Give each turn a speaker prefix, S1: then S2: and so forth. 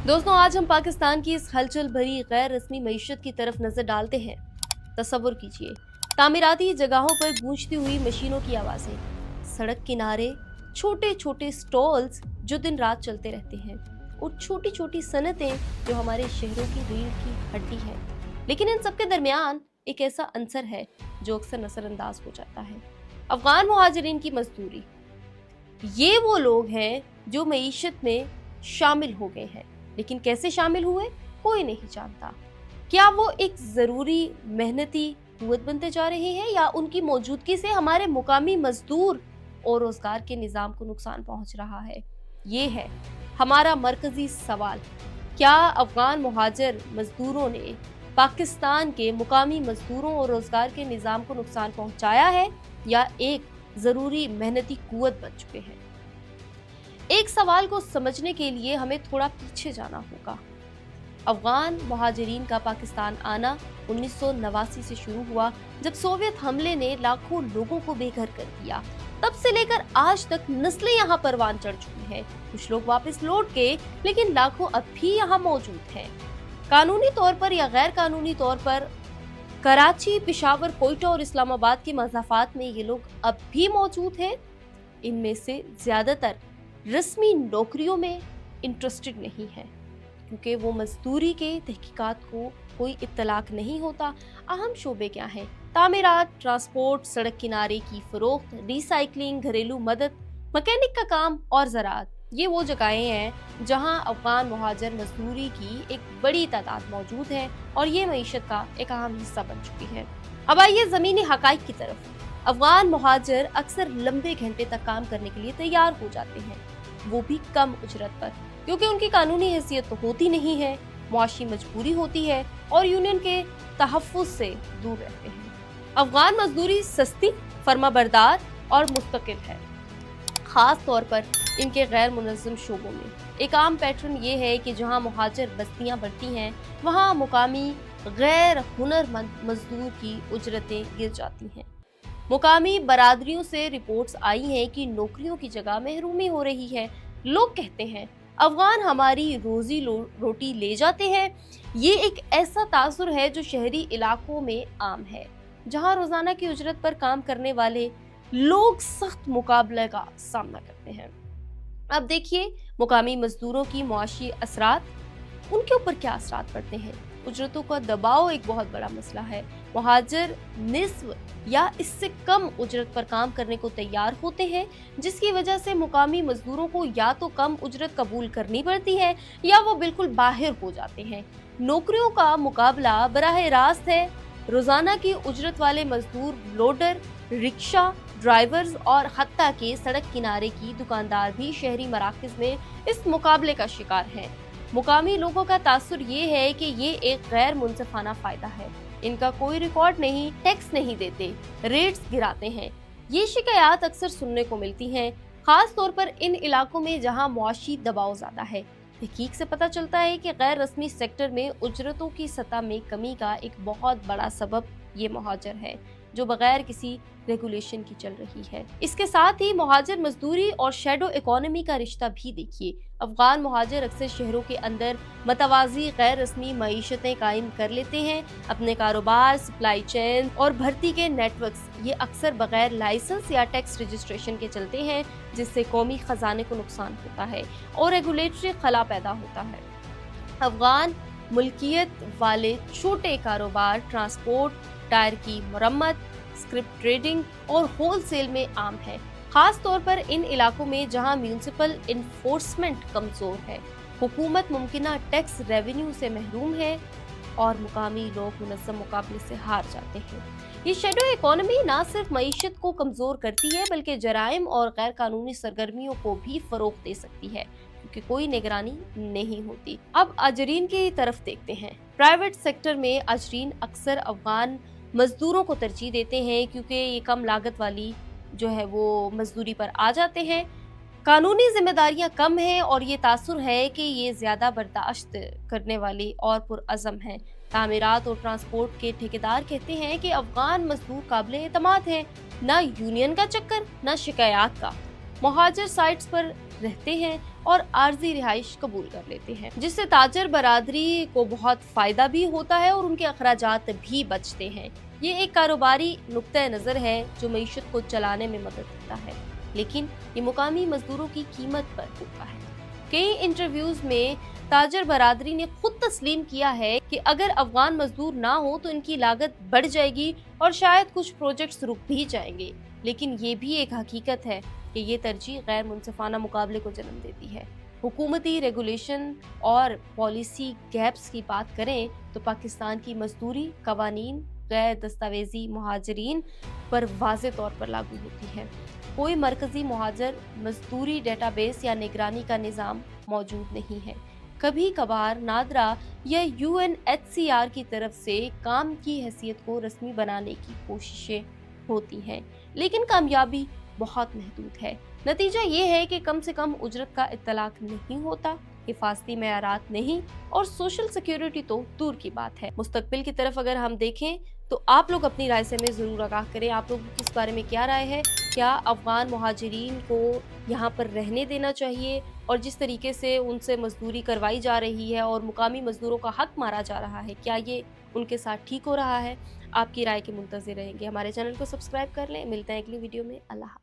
S1: दोस्तों, आज हम पाकिस्तान की इस हलचल भरी गैर रस्मी मईशत की तरफ नजर डालते हैं। तसव्वुर कीजिए, तामीराती जगहों पर गूंजती हुई मशीनों की आवाजें, सड़क किनारे छोटे छोटे स्टॉल्स जो दिन रात चलते रहते हैं, और छोटी छोटी सनतें जो हमारे शहरों की रीढ़ की हड्डी है। लेकिन इन सबके दरमियान एक ऐसा अंसर है जो अक्सर नजरअंदाज हो जाता है: अफगान मुहाजिरीन की मजदूरी। ये वो लोग हैं जो मईशत में शामिल हो गए हैं, लेकिन कैसे शामिल हुए कोई नहीं जानता। क्या वो एक जरूरी मेहनती कुव्वत बनते जा रहे हैं, या उनकी मौजूदगी से हमारे मुकामी मजदूर और रोजगार के निजाम को नुकसान पहुंच रहा है? ये है हमारा मरकजी सवाल। क्या अफगान मुहाजिर मजदूरों ने पाकिस्तान के मुकामी मजदूरों और रोजगार के निजाम को नुकसान पहुंचाया है, या एक जरूरी मेहनती कुव्वत बन चुके हैं? एक सवाल को समझने के लिए हमें थोड़ा पीछे जाना होगा। अफगान मुहाजिरीन का पाकिस्तान आना 1989 से शुरू हुआ, जब सोवियत हमले ने लाखों लोगों को बेघर कर दिया। तब से लेकर आज तक नस्लें यहाँ परवान चढ़ चुकी हैं। कुछ लोग वापस लौट गए, लेकिन लाखों अब भी यहाँ मौजूद हैं। कानूनी तौर पर या गैर कानूनी तौर पर कराची, पेशावर, कोयटा और इस्लामाबाद के मज़ाफ़ात में ये लोग अब भी मौजूद हैं। इनमें से ज्यादातर रस्मी नौकरियों में इंटरेस्टेड नहीं है, क्योंकि वो मजदूरी के तहकीकात को कोई इत्तलाक नहीं होता। अहम शोबे क्या हैं? तामीरात, ट्रांसपोर्ट, सड़क किनारे की फरोख्त, रिसाइकलिंग, घरेलू मदद, मैकेनिक का काम और ज़राअत। ये वो जगहें हैं जहां अफगान मुहाजिर मजदूरी की एक बड़ी तादाद मौजूद है, और ये मईशत का एक अहम हिस्सा बन चुकी है। अब आइए ज़मीनी हकाइक की तरफ। अफगान मुहाजिर अक्सर लंबे घंटे तक काम करने के लिए तैयार हो जाते हैं, वो भी कम उजरत पर, क्योंकि उनकी कानूनी हैसियत तो होती नहीं है, मुआशी मजबूरी होती है और यूनियन के तहफ़्फ़ुज़ से दूर रहते हैं। अफगान मजदूरी सस्ती, फर्माबरदार और मुस्तकिल है। खास तौर पर इनके गैर मुनज़्ज़म शोबों में एक आम पैटर्न ये है कि जहां मुहाजिर बस्तियां बढ़ती हैं, वहां मुकामी गैर हुनरमंद मजदूर की उजरतें गिर जाती हैं। मुकामी बरादरियों से रिपोर्ट्स आई हैं कि नौकरियों की जगह महरूमी हो रही है। लोग कहते हैं अफगान हमारी रोजी रोटी ले जाते हैं। ये एक ऐसा तासुर है जो शहरी इलाकों में आम है, जहां रोजाना की उजरत पर काम करने वाले लोग सख्त मुकाबले का सामना करते हैं। अब देखिए, मुकामी मजदूरों की मुआशी असरात, उनके ऊपर क्या असरात पड़ते हैं। उजरतों का दबाव एक बहुत बड़ा मसला है। मुहाजिर निस्फ या इससे कम उजरत पर काम करने को तैयार होते हैं, जिसकी वजह से मुकामी मजदूरों को या तो कम उजरत कबूल करनी पड़ती है, या वो बिल्कुल बाहर हो जाते हैं। नौकरियों का मुकाबला बराह रास्त है। रोजाना की उजरत वाले मजदूर, लोडर, रिक्शा ड्राइवर्स और हत्ता के सड़क किनारे की दुकानदार भी शहरी मराकज़ में इस मुकाबले का शिकार हैं। मुकामी लोगों का तासुर ये है कि ये एक गैर मुनसिफाना फायदा है। इनका कोई रिकॉर्ड नहीं, टैक्स नहीं देते, रेट्स गिराते हैं। ये शिकायत अक्सर सुनने को मिलती हैं, खास तौर पर इन इलाकों में जहां मुआशी दबाव ज्यादा है। तहकीक से पता चलता है कि गैर रस्मी सेक्टर में उजरतों की सतह में कमी का एक बहुत बड़ा सबब ये मुहाजिर है, जो बगैर किसी रेगुलेशन की चल रही है। इसके साथ ही मुहाजिर मजदूरी और शैडो इकोनॉमी का रिश्ता भी देखिए। अफगान मुहाजिर अक्सर शहरों के अंदर मतवाजी गैर रस्मी मईशतें कायम कर लेते हैं। अपने कारोबार, सप्लाई चेन और भर्ती के नेटवर्क्स ये अक्सर बगैर लाइसेंस या टैक्स रजिस्ट्रेशन के चलते हैं, जिससे कौमी खजाने को नुकसान होता है और रेगुलेटरी खला पैदा होता है। अफगान मुल्कियत वाले छोटे कारोबार ट्रांसपोर्ट, टायर की मरम्मत, स्क्रिप्ट ट्रेडिंग और होलसेल में आम है, खास तौर पर इन इलाकों में जहां म्यूनिसिपल इन्फोर्समेंट कमजोर है, हुकूमत मुमकिना टैक्स रेवेन्यू से महरूम है और मुकामी लोग मुनज़्ज़म मुकाबले से हार जाते हैं। ये शेडो इकोनॉमी ना सिर्फ मईशत को कमजोर करती है, बल्कि जराइम और गैर कानूनी सरगर्मियों को भी फरोग दे सकती है, क्योंकि कोई निगरानी नहीं होती। अब अजरीन की तरफ देखते हैं। प्राइवेट सेक्टर में अजरीन अक्सर अफगान मजदूरों को तरजीह देते हैं, क्योंकि ये कम लागत वाली जो है वो मजदूरी पर आ जाते हैं। कानूनी जिम्मेदारियां कम हैं और ये तासुर है कि ये ज्यादा बर्दाश्त करने वाली और पुरअज़म हैं। तामीरात और ट्रांसपोर्ट के ठेकेदार कहते हैं कि अफगान मजदूर काबिल एतमाद हैं, ना यूनियन का चक्कर, ना शिकायत का। मुहाजिर साइट्स पर रहते हैं, और आर्जी रिहाइश कबूल कर लेते हैं, जिससे ताजर बरादरी को बहुत फायदा भी होता है और उनके अखराजात भी बचते हैं। ये एक कारोबारी नुक्ता नजर है जो मईशत को चलाने में मदद करता है, लेकिन ये मुकामी मजदूरों की कीमत पर होता है। कई इंटरव्यूज में ताजर बरादरी ने खुद तस्लीम किया है कि अगर अफगान मजदूर ना हो तो इनकी लागत बढ़ जाएगी और शायद कुछ प्रोजेक्ट्स रुक भी जाएंगे। लेकिन ये भी एक हकीकत है कि ये तरजीह गैर मुनसिफाना मुकाबले को जन्म देती है। हुकूमती रेगुलेशन और पॉलिसी गैप्स की बात करें तो पाकिस्तान की मजदूरी कवानीन गैर दस्तावेजी मुहाजिरीन पर वाज़े तौर पर लागू होती है। कोई मरकजी मुहाजिर मजदूरी डेटाबेस या निगरानी का निज़ाम मौजूद नहीं है। कभी कभार नादरा या UNHCR की तरफ से काम की हैसियत को रस्मी बनाने की कोशिशें होती हैं, लेकिन कामयाबी बहुत महदूद है। नतीजा ये है कि कम से कम उजरत का इत्तलाक नहीं होता, हिफाजती मेयारात नहीं, और सोशल सिक्योरिटी तो दूर की बात है। मुस्तकबिल की तरफ अगर हम देखें तो आप लोग अपनी राय से हमें ज़रूर आगाह करें। आप लोगों की इस बारे में क्या राय है? क्या अफगान मुहाजिरीन को यहाँ पर रहने देना चाहिए, और जिस तरीके से उनसे मजदूरी करवाई जा रही है और मुकामी मजदूरों का हक मारा जा रहा है, क्या ये उनके साथ ठीक हो रहा है? आपकी राय के मुंतज़िर रहेंगे। हमारे चैनल को सब्सक्राइब कर लें। मिलते हैं अगली वीडियो में। अल्लाह हाफ़िज़।